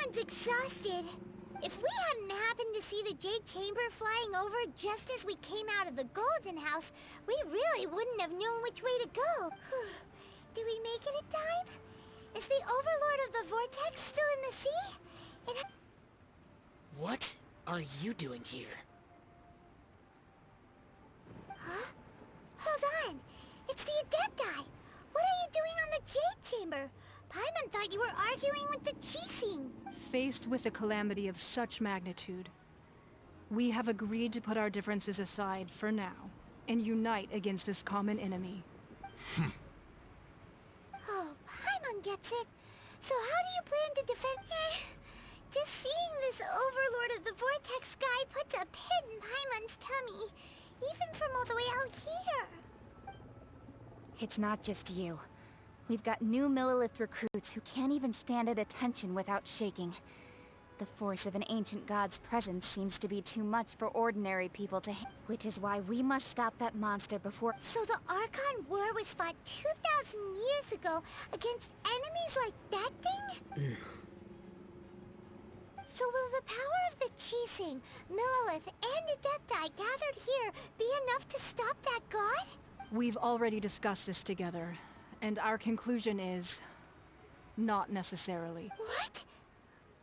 Everyone's exhausted. If we hadn't happened to see the Jade Chamber flying over just as we came out of the Golden House, we really wouldn't have known which way to go. Did we make it in time? Is the Overlord of the Vortex still in the sea? What are you doing here? Huh? Hold on. It's the Adepti. What are you doing on the Jade Chamber? Paimon thought you were arguing with the Chising. Faced with a calamity of such magnitude, we have agreed to put our differences aside for now and unite against this common enemy. Oh, Paimon gets it. So how do you plan to defend... Just seeing this Overlord of the Vortex guy puts a pit in Paimon's tummy, even from all the way out here. It's not just you. We've got new Millilith recruits who can't even stand at attention without shaking. The force of an ancient god's presence seems to be too much for ordinary people to which is why we must stop that monster before— So the Archon War was fought 2,000 years ago against enemies like that thing? So will the power of the Chising, Millilith, and Adepti gathered here be enough to stop that god? We've already discussed this together, and our conclusion is not necessarily. What?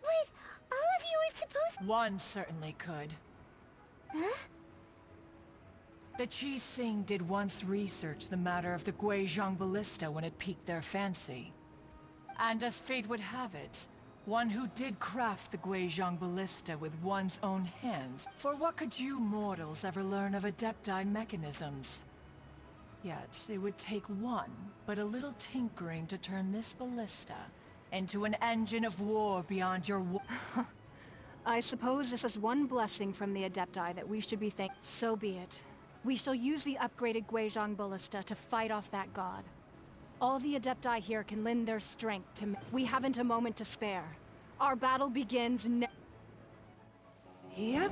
But all of you were supposed— One certainly could. Huh? The Chising did once research the matter of the Guizhong Ballista when it piqued their fancy. And as fate would have it, one who did craft the Guizhong Ballista with one's own hands. For what could you mortals ever learn of Adepti mechanisms? Yet, it would take one, but a little tinkering to turn this ballista into an engine of war beyond your I suppose this is one blessing from the Adepti that we should be So be it. We shall use the upgraded Guizhong Ballista to fight off that god. All the Adepti here can lend their strength to We haven't a moment to spare. Our battle begins Yep.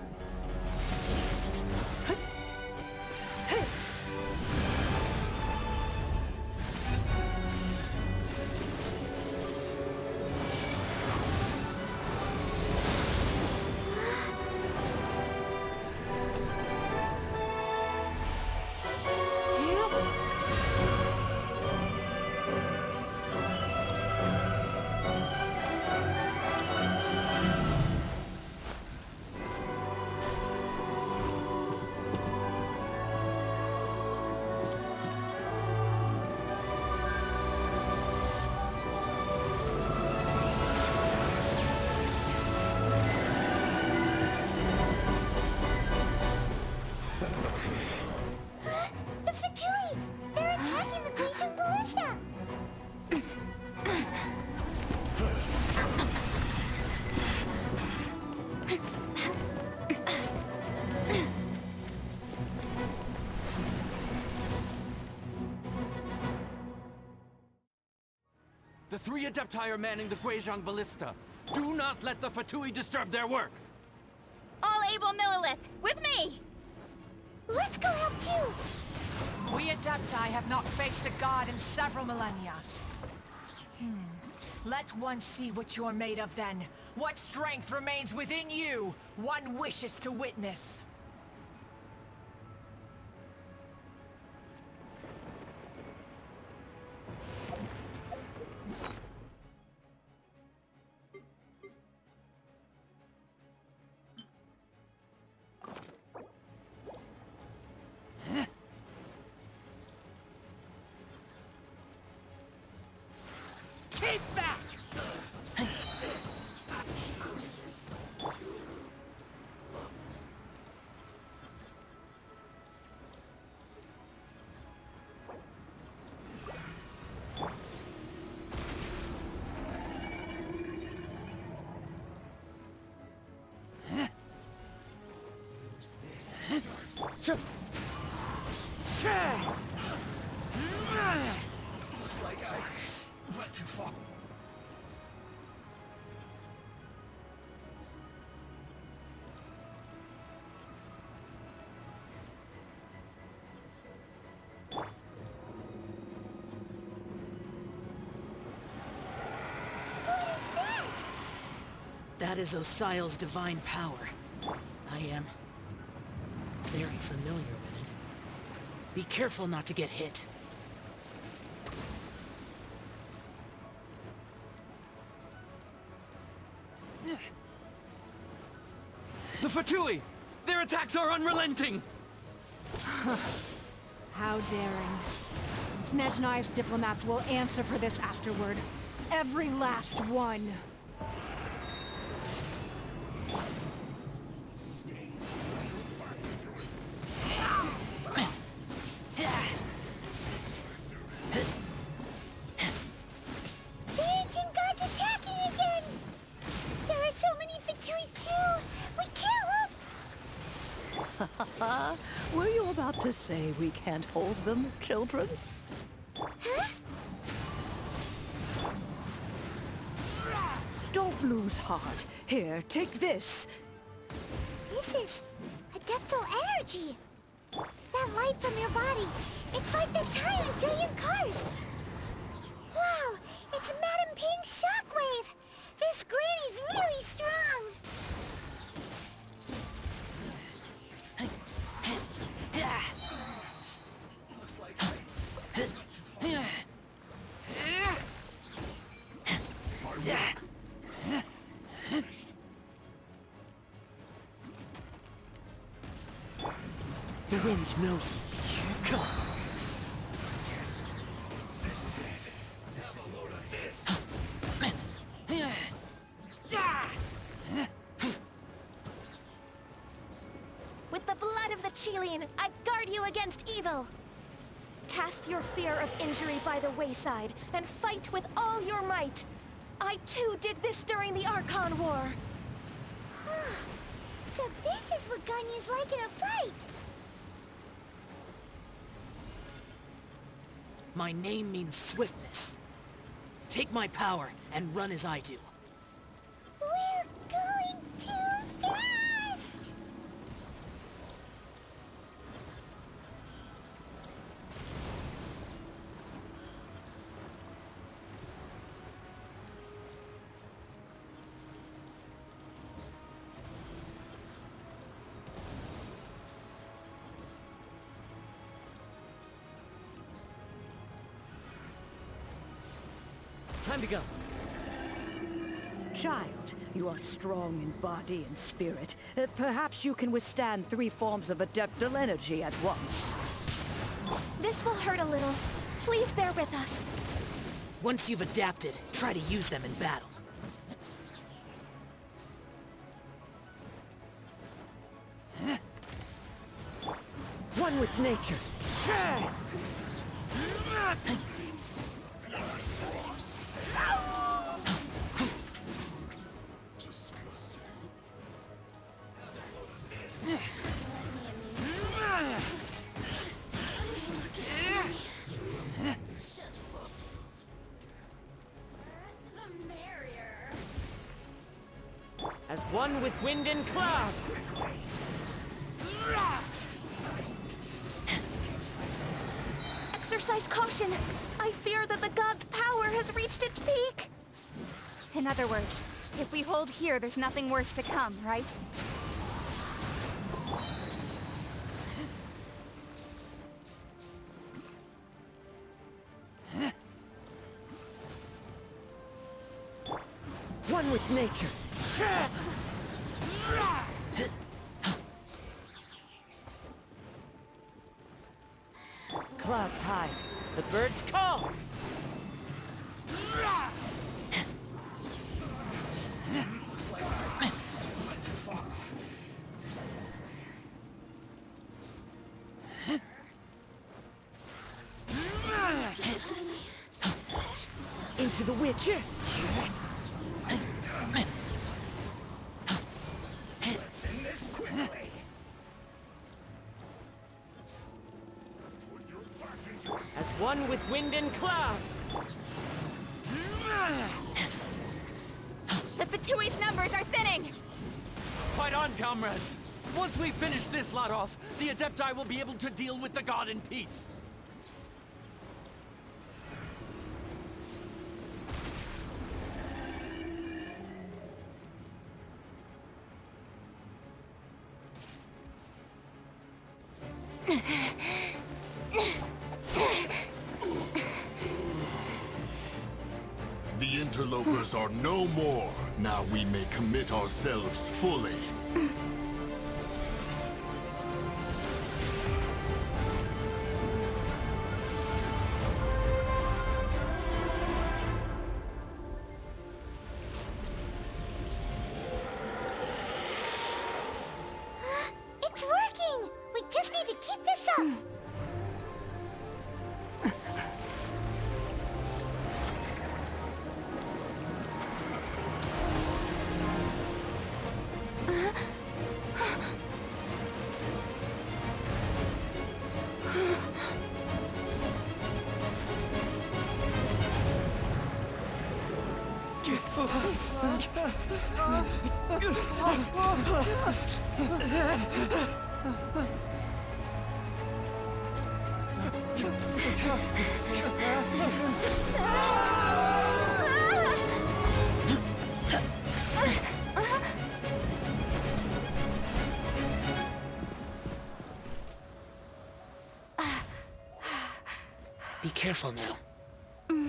The Fatui! They're attacking the Guizhong Ballista! The three Adepti are manning the Guizhong Ballista. Do not let the Fatui disturb their work! All able Millilith, with me! Let's go help too! We Adepti have not faced a god in several millennia. Let one see what you're made of then. What strength remains within you, one wishes to witness. Keep back! Looks like I went too far. What is that? That is Osial's divine power. I am very familiar with it. Be careful not to get hit. The Fatui! Their attacks are unrelenting! How daring. Snezhnai's diplomats will answer for this afterward. Every last one. The ancient god's attacking again! There are so many Fatui too! We can't Were you about to say we can't hold them, children? Huh? Don't lose heart. Here, take this. This is adeptal energy! That light from your body, it's like the time in giant cars! Wow, it's Madame Ping's shockwave! This granny's really strong! The wind knows me. Here it comes. With the blood of the Chilean, I guard you against evil! Cast your fear of injury by the wayside, and fight with all your might! I too did this during the Archon War! So this is what Ganya's like in a fight! My name means swiftness. Take my power and run as I do. We're going too fast! Time to go. Child, you are strong in body and spirit. Perhaps you can withstand 3 forms of adeptal energy at once. This will hurt a little. Please bear with us. Once you've adapted, try to use them in battle. One with nature. As one with wind and cloud! Exercise caution! I fear that the god's power has reached its peak! In other words, if we hold here, there's nothing worse to come, right? One with nature. Clouds high. The birds call! Into the witch. As one with wind and cloud! The Fatui's numbers are thinning! Fight on, comrades! Once we finish this lot off, the Adepti will be able to deal with the god in peace. The interlopers are no more. Now we may commit ourselves fully. It's working! We just need to keep this up! Be careful now.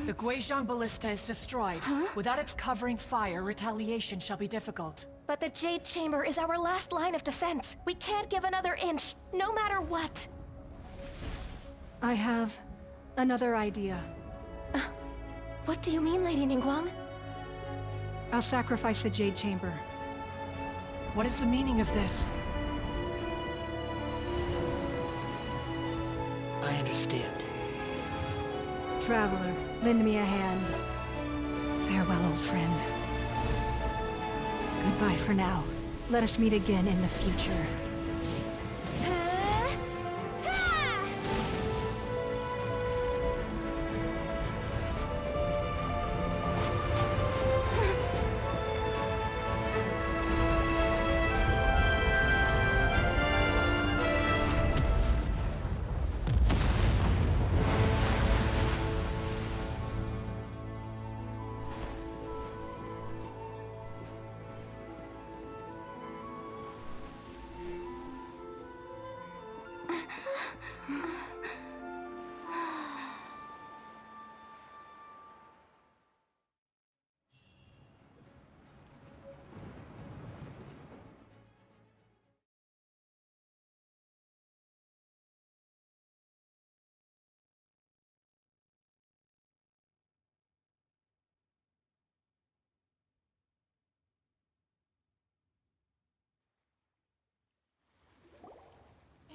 The Guizhong Ballista is destroyed. Without its covering fire, retaliation shall be difficult. But the Jade Chamber is our last line of defense. We can't give another inch, no matter what. I have another idea. What do you mean, Lady Ningguang? I'll sacrifice the Jade Chamber. What is the meaning of this? I understand. Traveler, lend me a hand. Farewell, old friend. Goodbye for now. Let us meet again in the future.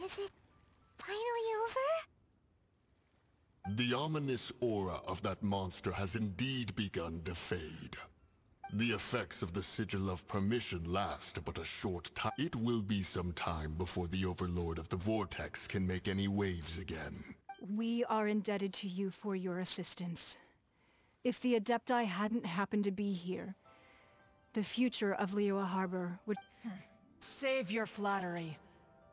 Is it finally over? The ominous aura of that monster has indeed begun to fade. The effects of the Sigil of Permission last but a short time. It will be some time before the Overlord of the Vortex can make any waves again. We are indebted to you for your assistance. If the Adepti hadn't happened to be here, the future of Liyue Harbor would... Save your flattery.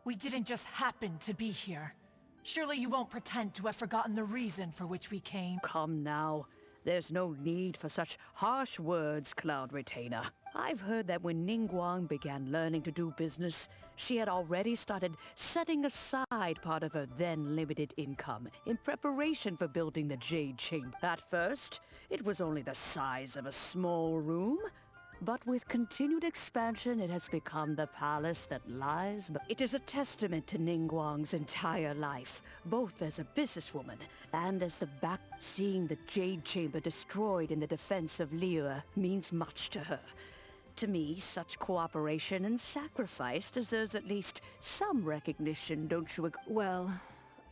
We didn't just happen to be here. Surely you won't pretend to have forgotten the reason for which we came. Come now. There's no need for such harsh words, Cloud Retainer. I've heard that when Ningguang began learning to do business, she had already started setting aside part of her then limited income in preparation for building the Jade Chamber. At first, it was only the size of a small room, but with continued expansion, it has become the palace that lies. It is a testament to Ningguang's entire life, both as a businesswoman and as the back. Seeing the Jade Chamber destroyed in the defense of Liyue means much to her. To me, such cooperation and sacrifice deserves at least some recognition, don't you agree? Well,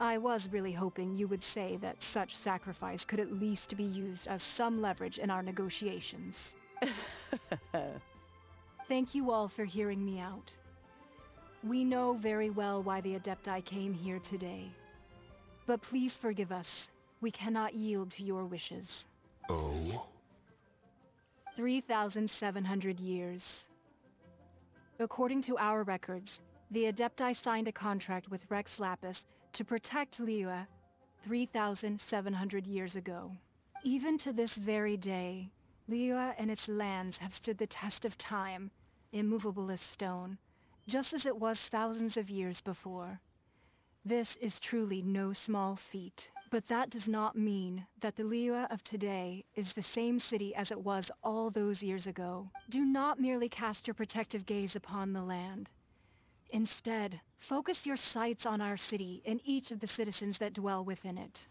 I was really hoping you would say that such sacrifice could at least be used as some leverage in our negotiations. Thank you all for hearing me out. We know very well why the Adepti came here today. But please forgive us. We cannot yield to your wishes. Oh? 3,700 years. According to our records, the Adepti signed a contract with Rex Lapis to protect Liyue 3,700 years ago. Even to this very day, Liyue and its lands have stood the test of time, immovable as stone, just as it was thousands of years before. This is truly no small feat. But that does not mean that the Liyue of today is the same city as it was all those years ago. Do not merely cast your protective gaze upon the land. Instead, focus your sights on our city and each of the citizens that dwell within it.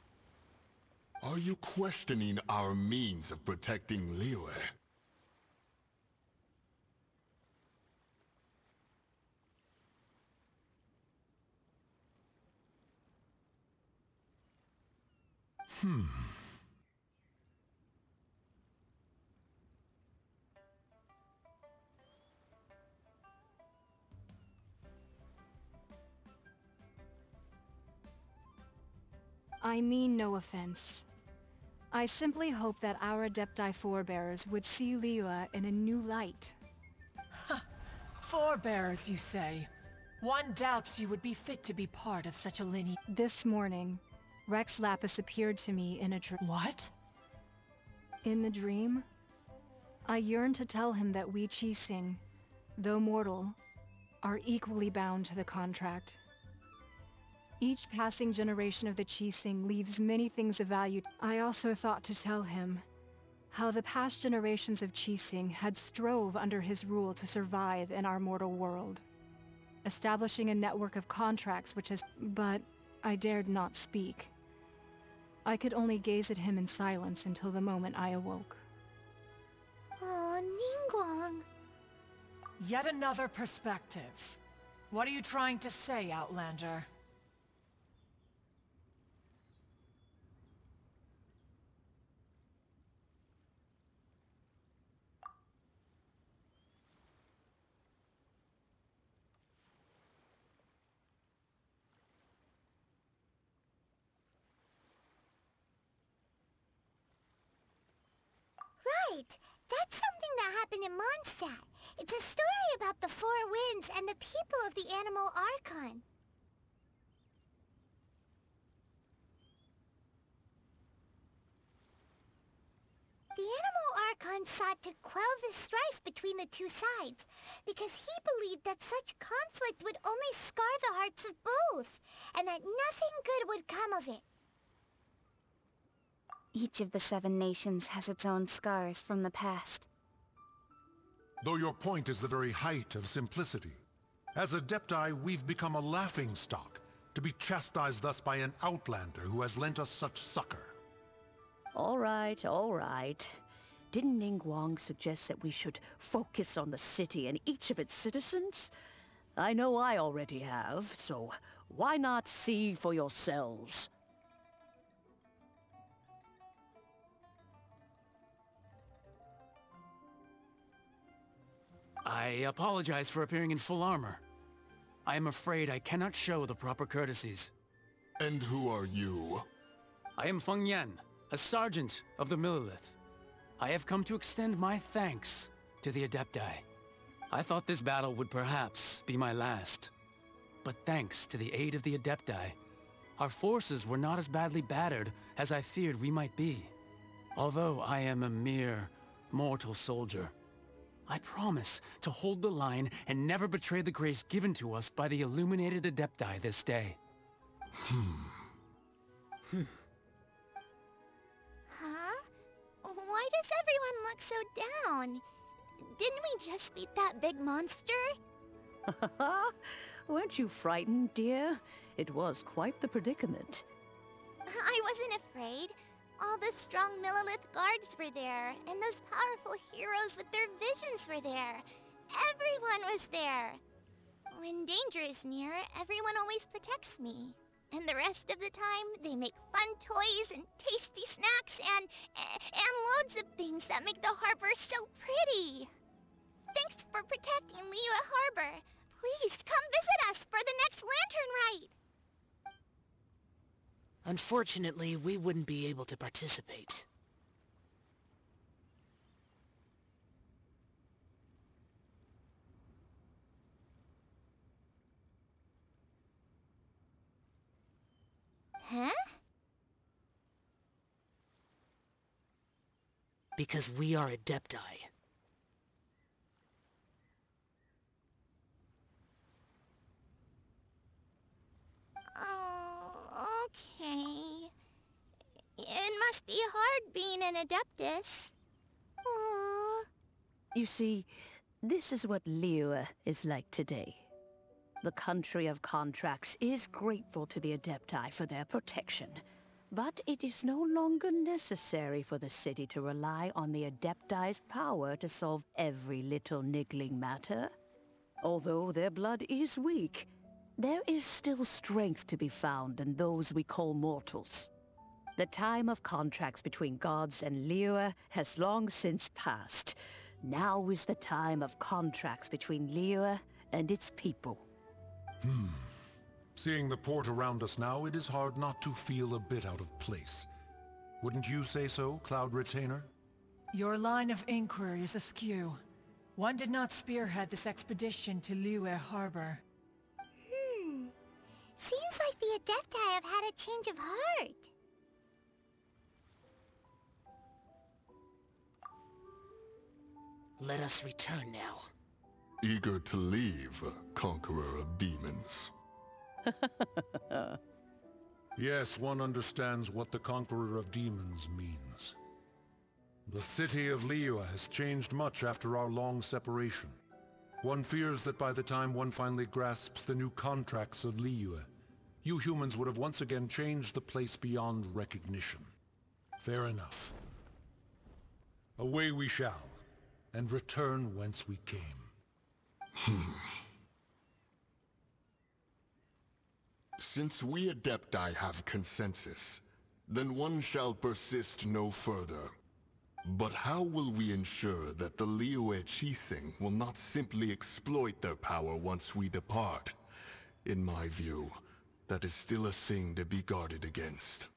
Are you questioning our means of protecting Liyue? I mean no offense. I simply hope that our Adepti forebears would see Liyue in a new light. Forebears, you say? One doubts you would be fit to be part of such a lineage. This morning, Rex Lapis appeared to me in a dream. What? In the dream, I yearned to tell him that we Qixing, though mortal, are equally bound to the contract. Each passing generation of the Qixing leaves many things of value. I also thought to tell him how the past generations of Qixing had strove under his rule to survive in our mortal world, establishing a network of contracts which has... But I dared not speak. I could only gaze at him in silence until the moment I awoke. Oh, Ningguang. Yet another perspective. What are you trying to say, Outlander? Right! That's something that happened in Mondstadt. It's a story about the Four Winds and the people of the Animal Archon. The Animal Archon sought to quell the strife between the two sides, because he believed that such conflict would only scar the hearts of both, and that nothing good would come of it. Each of the 7 nations has its own scars from the past. Though your point is the very height of simplicity. As Adepti, we've become a laughingstock, to be chastised thus by an outlander who has lent us such succor. All right, all right. Didn't Ningguang suggest that we should focus on the city and each of its citizens? I know I already have, so why not see for yourselves? I apologize for appearing in full armor. I am afraid I cannot show the proper courtesies. And who are you? I am Feng Yan, a sergeant of the Millelith. I have come to extend my thanks to the Adepti. I thought this battle would perhaps be my last. But thanks to the aid of the Adepti, our forces were not as badly battered as I feared we might be. Although I am a mere mortal soldier, I promise to hold the line and never betray the grace given to us by the illuminated Adepti this day. Huh? Why does everyone look so down? Didn't we just beat that big monster? Weren't you frightened, dear? It was quite the predicament. I wasn't afraid. All the strong Millelith guards were there, and those powerful heroes with their visions were there. Everyone was there. When danger is near, everyone always protects me. And the rest of the time, they make fun toys and tasty snacks and loads of things that make the harbor so pretty. Thanks for protecting Liyue Harbor. Please come visit us for the next lantern rite. Unfortunately, we wouldn't be able to participate. Huh? Because we are Adepti. Oh. be hard being an Adeptus. Aww. You see, this is what Liyue is like today. The country of contracts is grateful to the Adepti for their protection, but it is no longer necessary for the city to rely on the Adepti's power to solve every little niggling matter. Although their blood is weak, there is still strength to be found in those we call mortals. The time of contracts between gods and Liyue has long since passed. Now is the time of contracts between Liyue and its people. Seeing the port around us now, it is hard not to feel a bit out of place. Wouldn't you say so, Cloud Retainer? Your line of inquiry is askew. One did not spearhead this expedition to Liyue Harbor. Seems like the Adepti have had a change of heart. Let us return now. Eager to leave, Conqueror of Demons. Yes, one understands what the Conqueror of Demons means. The city of Liyue has changed much after our long separation. One fears that by the time one finally grasps the new contracts of Liyue, you humans would have once again changed the place beyond recognition. Fair enough. Away we shall, and return whence we came. Since we Adepti have consensus, then one shall persist no further. But how will we ensure that the Liyue Qixing will not simply exploit their power once we depart? In my view, that is still a thing to be guarded against.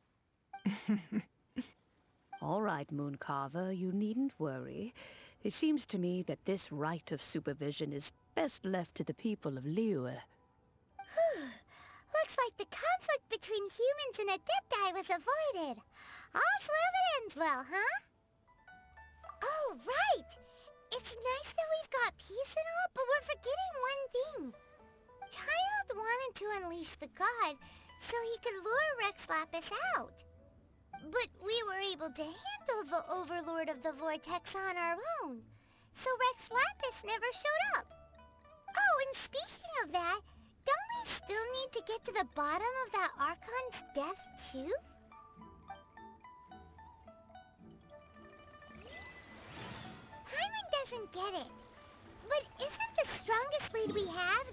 All right, Mooncarver, you needn't worry. It seems to me that this right of supervision is best left to the people of Liyue. Looks like the conflict between humans and Adepti was avoided. All's well that ends well, huh? Oh, right! It's nice that we've got peace and all, but we're forgetting one thing. Child wanted to unleash the god so he could lure Rex Lapis out. But we were able to handle the Overlord of the Vortex on our own, so Rex Lapis never showed up. Oh, and speaking of that, don't we still need to get to the bottom of that Archon's death, too? Paimon doesn't get it. But isn't the strongest blade we have the